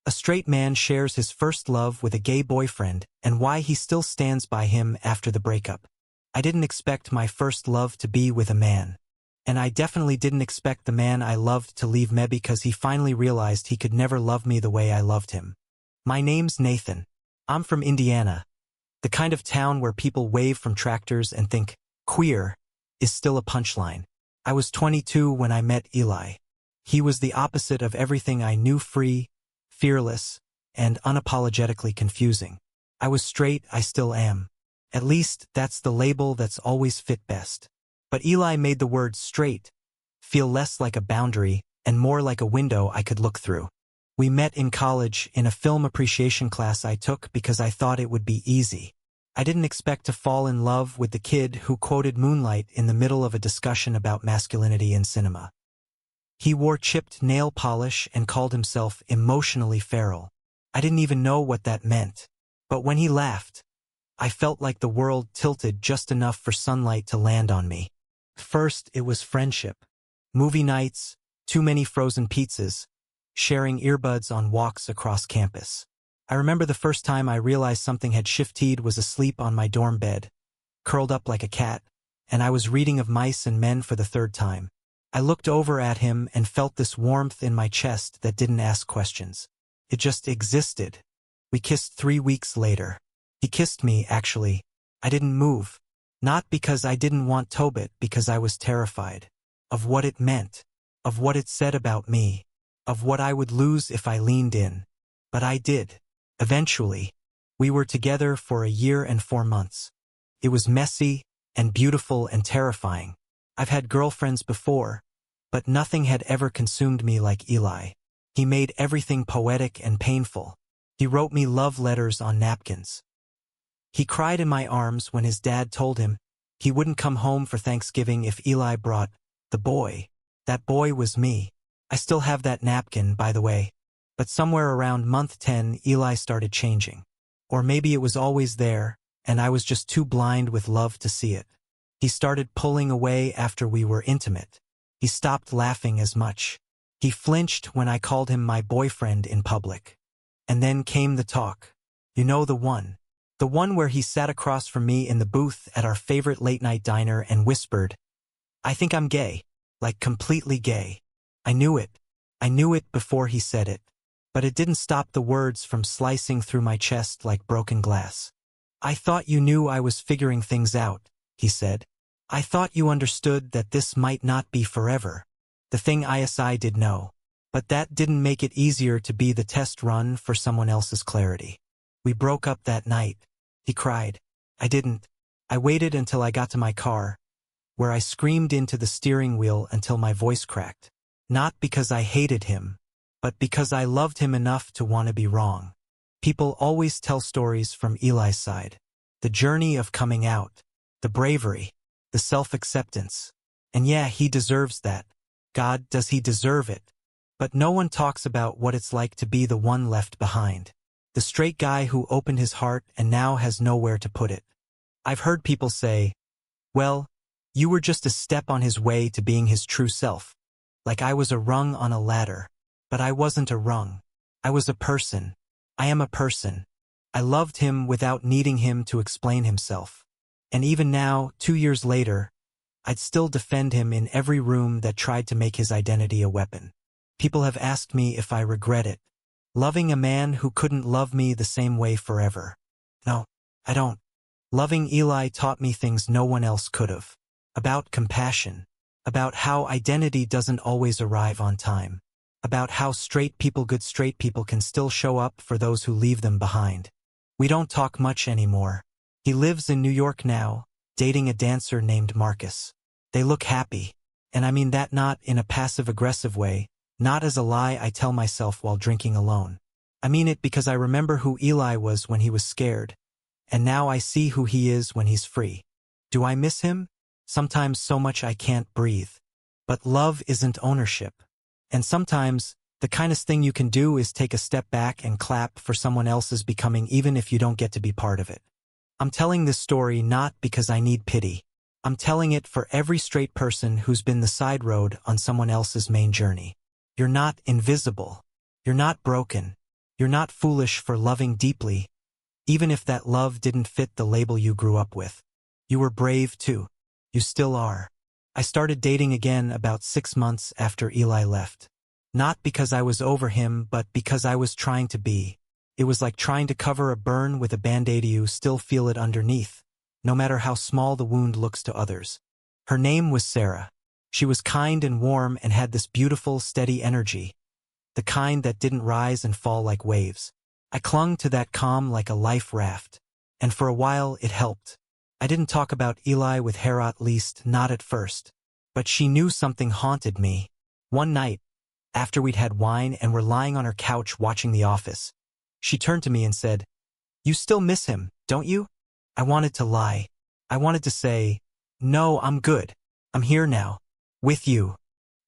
A straight man shares his first love with a gay boyfriend and why he still stands by him after the breakup. I didn't expect my first love to be with a man. And I definitely didn't expect the man I loved to leave me because he finally realized he could never love me the way I loved him. My name's Nathan. I'm from Indiana. The kind of town where people wave from tractors and think, queer, is still a punchline. I was 22 when I met Eli. He was the opposite of everything I knew, free, fearless, and unapologetically confusing. I was straight, I still am. At least, that's the label that's always fit best. But Eli made the word straight feel less like a boundary and more like a window I could look through. We met in college in a film appreciation class I took because I thought it would be easy. I didn't expect to fall in love with the kid who quoted Moonlight in the middle of a discussion about masculinity in cinema. He wore chipped nail polish and called himself emotionally feral. I didn't even know what that meant. But when he laughed, I felt like the world tilted just enough for sunlight to land on me. First, it was friendship. Movie nights, too many frozen pizzas, sharing earbuds on walks across campus. I remember the first time I realized something had shifted was asleep on my dorm bed, curled up like a cat, and I was reading of mice and men for the third time. I looked over at him and felt this warmth in my chest that didn't ask questions. It just existed. We kissed 3 weeks later. He kissed me, actually. I didn't move. Not because I didn't want Tobit, because I was terrified. Of what it meant. Of what it said about me. Of what I would lose if I leaned in. But I did. Eventually. We were together for a year and 4 months. It was messy and beautiful and terrifying. I've had girlfriends before, but nothing had ever consumed me like Eli. He made everything poetic and painful. He wrote me love letters on napkins. He cried in my arms when his dad told him he wouldn't come home for Thanksgiving if Eli brought the boy. That boy was me. I still have that napkin, by the way. But somewhere around month 10, Eli started changing. Or maybe it was always there, and I was just too blind with love to see it. He started pulling away after we were intimate. He stopped laughing as much. He flinched when I called him my boyfriend in public. And then came the talk. You know, the one. The one where he sat across from me in the booth at our favorite late-night diner and whispered, I think I'm gay. Like completely gay. I knew it. I knew it before he said it. But it didn't stop the words from slicing through my chest like broken glass. I thought you knew I was figuring things out, he said. I thought you understood that this might not be forever. The thing ISI did know. But that didn't make it easier to be the test run for someone else's clarity. We broke up that night. He cried. I didn't. I waited until I got to my car, where I screamed into the steering wheel until my voice cracked. Not because I hated him, but because I loved him enough to want to be wrong. People always tell stories from Eli's side. The journey of coming out, the bravery, the self-acceptance. And yeah, he deserves that. God, does he deserve it? But no one talks about what it's like to be the one left behind. The straight guy who opened his heart and now has nowhere to put it. I've heard people say, well, you were just a step on his way to being his true self. Like I was a rung on a ladder. But I wasn't a rung. I was a person. I am a person. I loved him without needing him to explain himself. And even now, 2 years later, I'd still defend him in every room that tried to make his identity a weapon. People have asked me if I regret it. Loving a man who couldn't love me the same way forever. No, I don't. Loving Eli taught me things no one else could have. About compassion. About how identity doesn't always arrive on time. About how good straight people can still show up for those who leave them behind. We don't talk much anymore. He lives in New York now, dating a dancer named Marcus. They look happy. And I mean that not in a passive-aggressive way, not as a lie I tell myself while drinking alone. I mean it because I remember who Eli was when he was scared, and now I see who he is when he's free. Do I miss him? Sometimes so much I can't breathe. But love isn't ownership. And sometimes, the kindest thing you can do is take a step back and clap for someone else's becoming even if you don't get to be part of it. I'm telling this story not because I need pity. I'm telling it for every straight person who's been the side road on someone else's main journey. You're not invisible. You're not broken. You're not foolish for loving deeply, even if that love didn't fit the label you grew up with. You were brave too. You still are. I started dating again about 6 months after Eli left. Not because I was over him, but because I was trying to be. It was like trying to cover a burn with a band-aid. You still feel it underneath, no matter how small the wound looks to others. Her name was Sarah. She was kind and warm and had this beautiful, steady energy, the kind that didn't rise and fall like waves. I clung to that calm like a life raft, and for a while it helped. I didn't talk about Eli with her, at least not at first, but she knew something haunted me. One night, after we'd had wine and were lying on her couch watching The Office, she turned to me and said, "You still miss him, don't you?" I wanted to lie. I wanted to say, "No, I'm good. I'm here now. With you."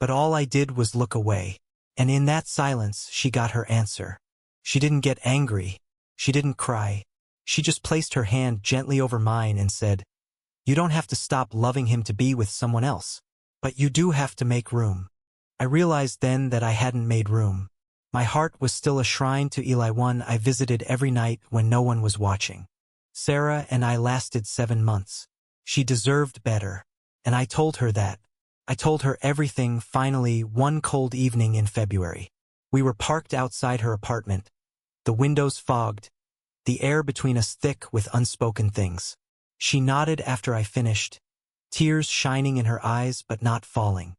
But all I did was look away. And in that silence, she got her answer. She didn't get angry. She didn't cry. She just placed her hand gently over mine and said, "You don't have to stop loving him to be with someone else. But you do have to make room." I realized then that I hadn't made room. My heart was still a shrine to Eli, one I visited every night when no one was watching. Sarah and I lasted 7 months. She deserved better. And I told her that. I told her everything finally one cold evening in February. We were parked outside her apartment, the windows fogged, the air between us thick with unspoken things. She nodded after I finished, tears shining in her eyes but not falling.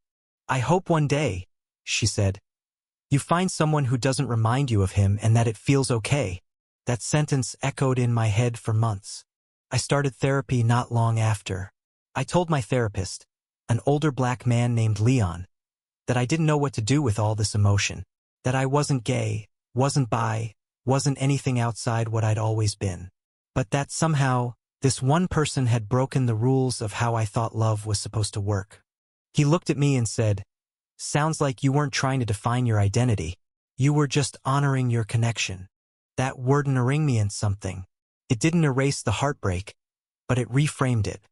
"I hope one day," she said, "you find someone who doesn't remind you of him and that it feels okay." That sentence echoed in my head for months. I started therapy not long after. I told my therapist, an older black man named Leon, that I didn't know what to do with all this emotion, that I wasn't gay, wasn't bi, wasn't anything outside what I'd always been, but that somehow, this one person had broken the rules of how I thought love was supposed to work. He looked at me and said, "Sounds like you weren't trying to define your identity. You were just honoring your connection." That word meant something. It didn't erase the heartbreak, but it reframed it.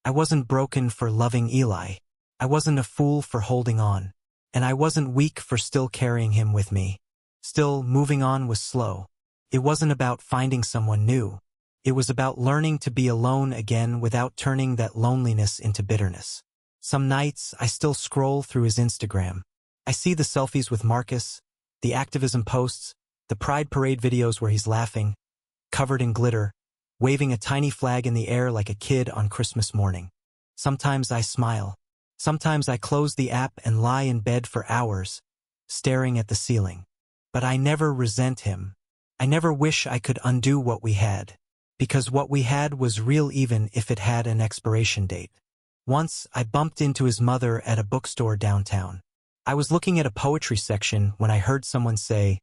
I wasn't broken for loving Eli. I wasn't a fool for holding on. And I wasn't weak for still carrying him with me. Still, moving on was slow. It wasn't about finding someone new. It was about learning to be alone again without turning that loneliness into bitterness. Some nights, I still scroll through his Instagram. I see the selfies with Marcus, the activism posts, the Pride Parade videos where he's laughing, covered in glitter, waving a tiny flag in the air like a kid on Christmas morning. Sometimes I smile. Sometimes I close the app and lie in bed for hours, staring at the ceiling. But I never resent him. I never wish I could undo what we had. Because what we had was real even if it had an expiration date. Once, I bumped into his mother at a bookstore downtown. I was looking at a poetry section when I heard someone say,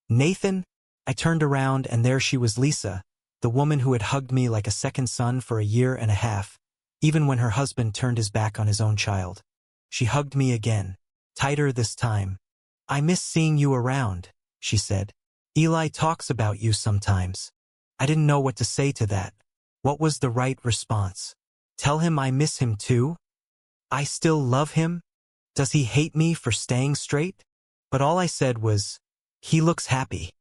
"Nathan?" I turned around and there she was, Lisa, the woman who had hugged me like a second son for a year and a half, even when her husband turned his back on his own child. She hugged me again, tighter this time. "I miss seeing you around," she said. "Eli talks about you sometimes." I didn't know what to say to that. What was the right response? Tell him I miss him too? I still love him? Does he hate me for staying straight? But all I said was, "He looks happy."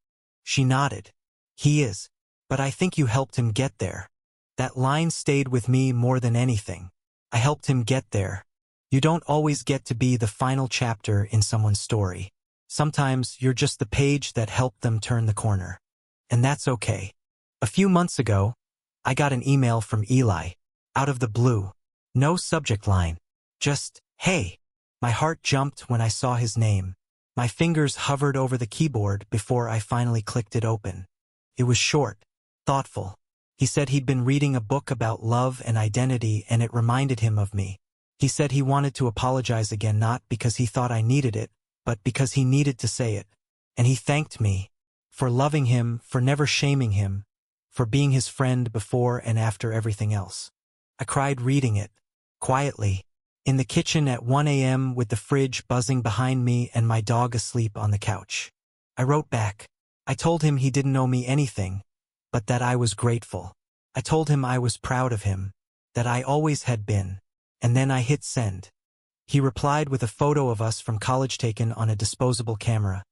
She nodded. "He is. But I think you helped him get there." That line stayed with me more than anything. I helped him get there. You don't always get to be the final chapter in someone's story. Sometimes you're just the page that helped them turn the corner. And that's okay. A few months ago, I got an email from Eli, out of the blue. No subject line. Just, "Hey." My heart jumped when I saw his name. My fingers hovered over the keyboard before I finally clicked it open. It was short, thoughtful. He said he'd been reading a book about love and identity and it reminded him of me. He said he wanted to apologize again, not because he thought I needed it, but because he needed to say it. And he thanked me for loving him, for never shaming him, for being his friend before and after everything else. I cried reading it, quietly, in the kitchen at 1 a.m. with the fridge buzzing behind me and my dog asleep on the couch. I wrote back. I told him he didn't owe me anything, but that I was grateful. I told him I was proud of him, that I always had been, and then I hit send. He replied with a photo of us from college taken on a disposable camera.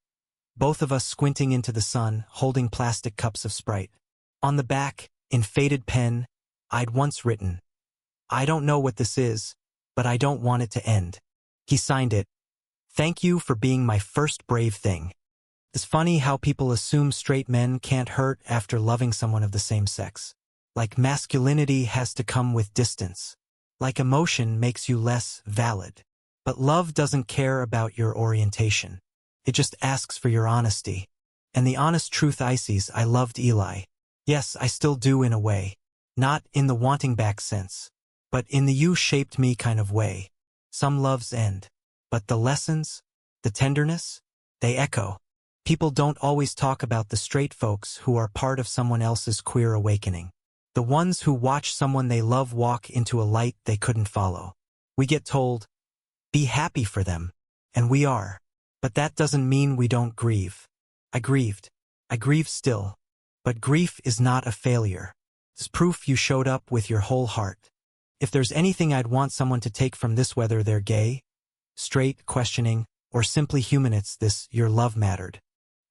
both of us squinting into the sun, holding plastic cups of Sprite. On the back, in faded pen, I'd once written, "I don't know what this is, but I don't want it to end." He signed it, "Thank you for being my first brave thing." It's funny how people assume straight men can't hurt after loving someone of the same sex. Like masculinity has to come with distance. Like emotion makes you less valid. But love doesn't care about your orientation. It just asks for your honesty. And the honest truth is, I loved Eli. Yes, I still do in a way. Not in the wanting back sense, but in the you-shaped me kind of way. Some loves end. But the lessons, the tenderness, they echo. People don't always talk about the straight folks who are part of someone else's queer awakening. The ones who watch someone they love walk into a light they couldn't follow. We get told, be happy for them, and we are. But that doesn't mean we don't grieve. I grieved. I grieve still. But grief is not a failure. It's proof you showed up with your whole heart. If there's anything I'd want someone to take from this, whether they're gay, straight, questioning, or simply human, it's this: your love mattered.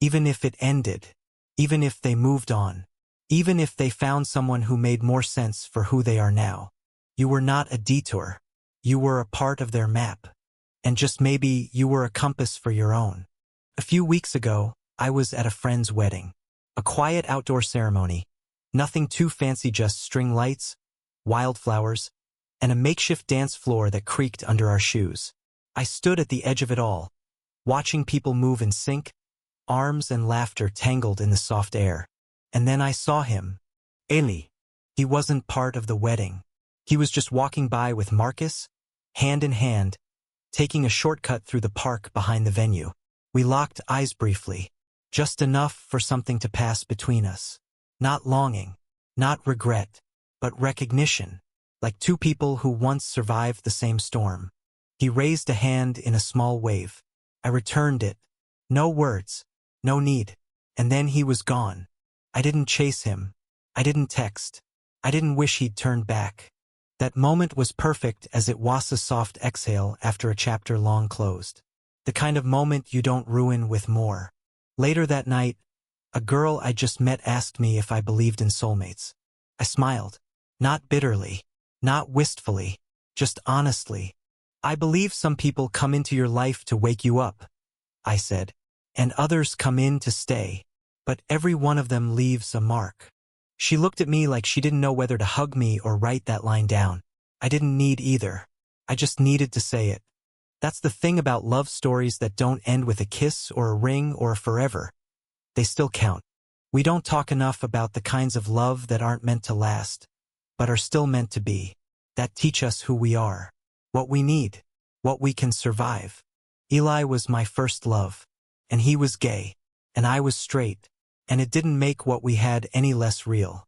Even if it ended, even if they moved on, even if they found someone who made more sense for who they are now. You were not a detour. You were a part of their map. And just maybe you were a compass for your own. A few weeks ago, I was at a friend's wedding. A quiet outdoor ceremony. Nothing too fancy, just string lights, wildflowers, and a makeshift dance floor that creaked under our shoes. I stood at the edge of it all, watching people move in sync, arms and laughter tangled in the soft air. And then I saw him. Eli. He wasn't part of the wedding. He was just walking by with Marcus, hand in hand, taking a shortcut through the park behind the venue. We locked eyes briefly, just enough for something to pass between us. Not longing, not regret, but recognition, like two people who once survived the same storm. He raised a hand in a small wave. I returned it. No words, no need. And then he was gone. I didn't chase him. I didn't text. I didn't wish he'd turned back. That moment was perfect, as it was a soft exhale after a chapter long closed. The kind of moment you don't ruin with more. Later that night, a girl I just met asked me if I believed in soulmates. I smiled. Not bitterly, not wistfully, just honestly. I believe some people come into your life to wake you up, I said, and others come in to stay, but every one of them leaves a mark. She looked at me like she didn't know whether to hug me or write that line down. I didn't need either. I just needed to say it. That's the thing about love stories that don't end with a kiss or a ring or a forever. They still count. We don't talk enough about the kinds of love that aren't meant to last, but are still meant to be, that teach us who we are, what we need, what we can survive. Eli was my first love, and he was gay, and I was straight, and it didn't make what we had any less real.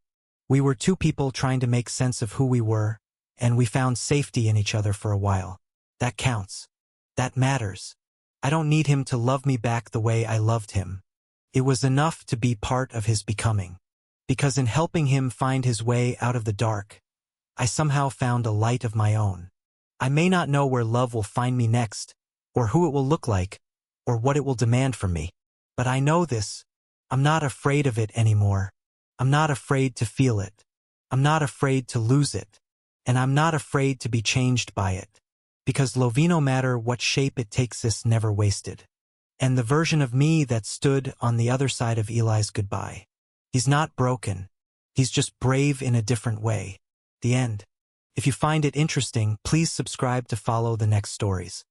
We were two people trying to make sense of who we were, and we found safety in each other for a while. That counts. That matters. I don't need him to love me back the way I loved him. It was enough to be part of his becoming. Because in helping him find his way out of the dark, I somehow found a light of my own. I may not know where love will find me next, or who it will look like, or what it will demand from me. But I know this. I'm not afraid of it anymore. I'm not afraid to feel it. I'm not afraid to lose it. And I'm not afraid to be changed by it. Because Lovino, no matter what shape it takes, is never wasted. And the version of me that stood on the other side of Eli's goodbye. He's not broken. He's just brave in a different way. The end. If you find it interesting, please subscribe to follow the next stories.